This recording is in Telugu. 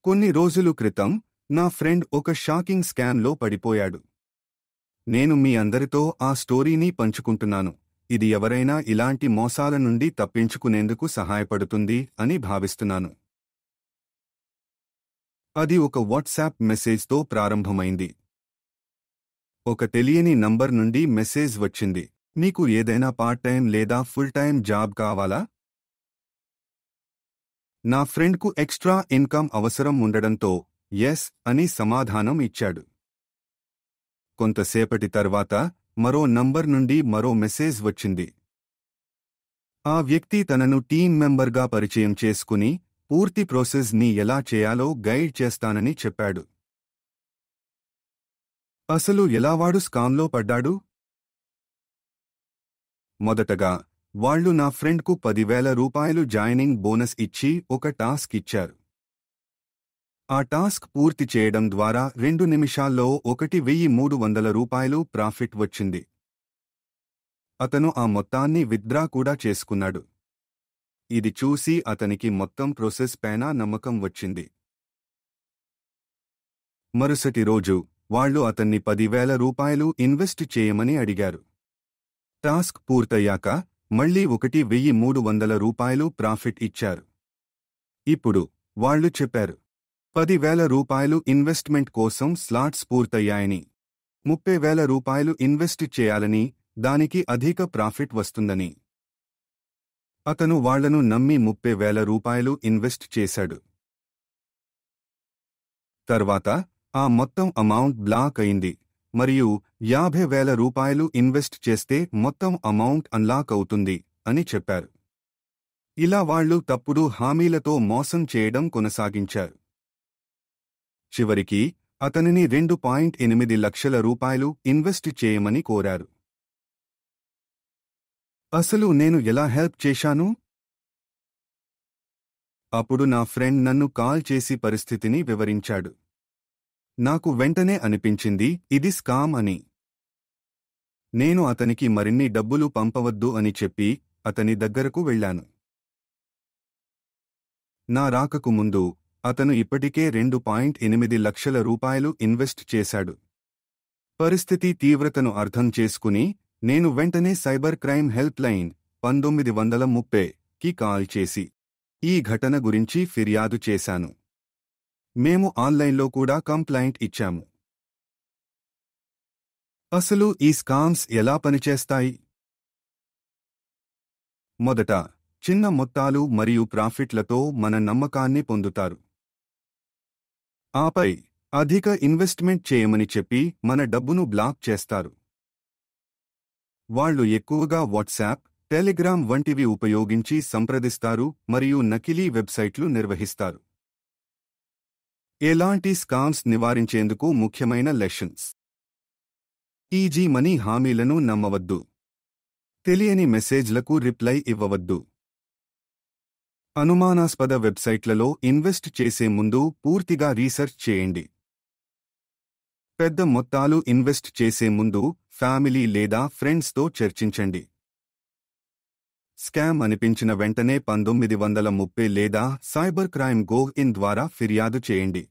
కొన్ని రోజులు క్రితం నా ఫ్రెండ్ ఒక షాకింగ్ స్కామ్లో పడిపోయాడు. నేను మీ అందరితో ఆ స్టోరీని పంచుకుంటున్నాను. ఇది ఎవరైనా ఇలాంటి మోసాల నుండి తప్పించుకునేందుకు సహాయపడుతుంది అని భావిస్తున్నాను. అది ఒక వాట్సాప్ మెసేజ్తో ప్రారంభమైంది. ఒక తెలియని నంబర్ నుండి మెసేజ్ వచ్చింది. మీకు ఏదైనా పార్ట్ టైం లేదా ఫుల్ టైం జాబ్ కావాలా? నా ఫ్రెండ్కు ఎక్స్ట్రా ఇన్కమ్ అవసరం ఉండడంతో ఎస్ అని సమాధానం ఇచ్చాడు. కొంతసేపటి తర్వాత మరో నంబర్ నుండి మరో మెసేజ్ వచ్చింది. ఆ వ్యక్తి తనను టీం మెంబర్గా పరిచయం చేసుకుని పూర్తి ప్రాసెస్ని ఎలా చేయాలో గైడ్ చేస్తానని చెప్పాడు. అసలు ఎలా వాడు స్కామ్లో పడ్డాడు? మొదటగా వాళ్లు నా ఫ్రెండ్కు 10,000 రూపాయలు జాయినింగ్ బోనస్ ఇచ్చి ఒక టాస్క్ ఇచ్చారు. ఆ టాస్క్ పూర్తి చేయడం ద్వారా 2 నిమిషాల్లో 1,300 రూపాయలు ప్రాఫిట్ వచ్చింది. అతను ఆ మొత్తాన్ని విత్డ్రా కూడా చేసుకున్నాడు. ఇది చూసి అతనికి మొత్తం ప్రాసెస్ పైన నమ్మకం వచ్చింది. మరుసటి రోజు వాళ్లు అతన్ని 10,000 రూపాయలు ఇన్వెస్ట్ చేయమని అడిగారు. టాస్క్ పూర్తయ్యాక మళ్లీ 1,300 రూపాయలు ప్రాఫిట్ ఇచ్చారు. ఇప్పుడు వాళ్లు చెప్పారు 10,000 రూపాయలు ఇన్వెస్ట్మెంట్ కోసం స్లాట్స్ పూర్తయ్యాయని, 30,000 రూపాయలు ఇన్వెస్ట్ చేయాలని, దానికి అధిక ప్రాఫిట్ వస్తుందని. అతను వాళ్లను నమ్మి 30,000 రూపాయలు ఇన్వెస్ట్ చేశాడు. తర్వాత ఆ మొత్తం అమౌంట్ బ్లాక్ అయింది మరియు 50,000 రూపాయలు ఇన్వెస్ట్ చేస్తే మొత్తం అమౌంట్ అన్లాక్ అవుతుంది అని చెప్పారు. ఇలా వాళ్లు తప్పుడు హామీలతో మోసం చేయడం కొనసాగించారు. చివరికి అతనిని 2.8 లక్షల రూపాయలు ఇన్వెస్ట్ చేయమని కోరారు. అసలు నేను ఎలా హెల్ప్ చేశాను? అప్పుడు నా ఫ్రెండ్ నన్ను కాల్ చేసి పరిస్థితిని వివరించాడు. నాకు వెంటనే అనిపించింది ఇది స్కామ్ అని. నేను అతనికి మరిన్ని డబ్బులు పంపవద్దు అని చెప్పి అతని దగ్గరకు వెళ్ళాను. నా రాకకు ముందు అతను ఇప్పటికే 2.8 లక్షల రూపాయలు ఇన్వెస్ట్ చేశాడు. పరిస్థితి తీవ్రతను అర్థం చేసుకుని నేను వెంటనే సైబర్ క్రైమ్ హెల్ప్ లైన్ 1930కి కాల్ చేసి ఈ ఘటన గురించి ఫిర్యాదు చేశాను. మేము ఆన్లైన్లో కూడా కంప్లైంట్ ఇచ్చాము. అసలు ఈ స్కామ్స్ ఎలా పనిచేస్తాయి? మొదట చిన్న మొత్తాలు మరియు ప్రాఫిట్లతో మన నమ్మకాన్ని పొందుతారు. ఆపై అధిక ఇన్వెస్ట్మెంట్ చేయమని చెప్పి మన డబ్బును బ్లాక్ చేస్తారు. వాళ్లు ఎక్కువగా వాట్సాప్, టెలిగ్రామ్ వంటివి ఉపయోగించి సంప్రదిస్తారు మరియు నకిలీ వెబ్సైట్లు నిర్వహిస్తారు. ఎలాంటి స్కామ్స్ నివారించేందుకు ముఖ్యమైన లెసన్స్. ఈజీ మనీ హామీలను నమ్మవద్దు. తెలియని మెసేజ్లకు రిప్లై ఇవ్వవద్దు. అనుమానాస్పద వెబ్సైట్లలో ఇన్వెస్ట్ చేసే ముందు పూర్తిగా రీసెర్చ్ చేయండి. పెద్ద మొత్తాలు ఇన్వెస్ట్ చేసే ముందు ఫ్యామిలీ లేదా ఫ్రెండ్స్తో చర్చించండి. స్కామ్ అనిపించిన వెంటనే 1930 లేదా సైబర్ క్రైమ్ గోవ్ ఇన్ ద్వారా ఫిర్యాదు చేయండి.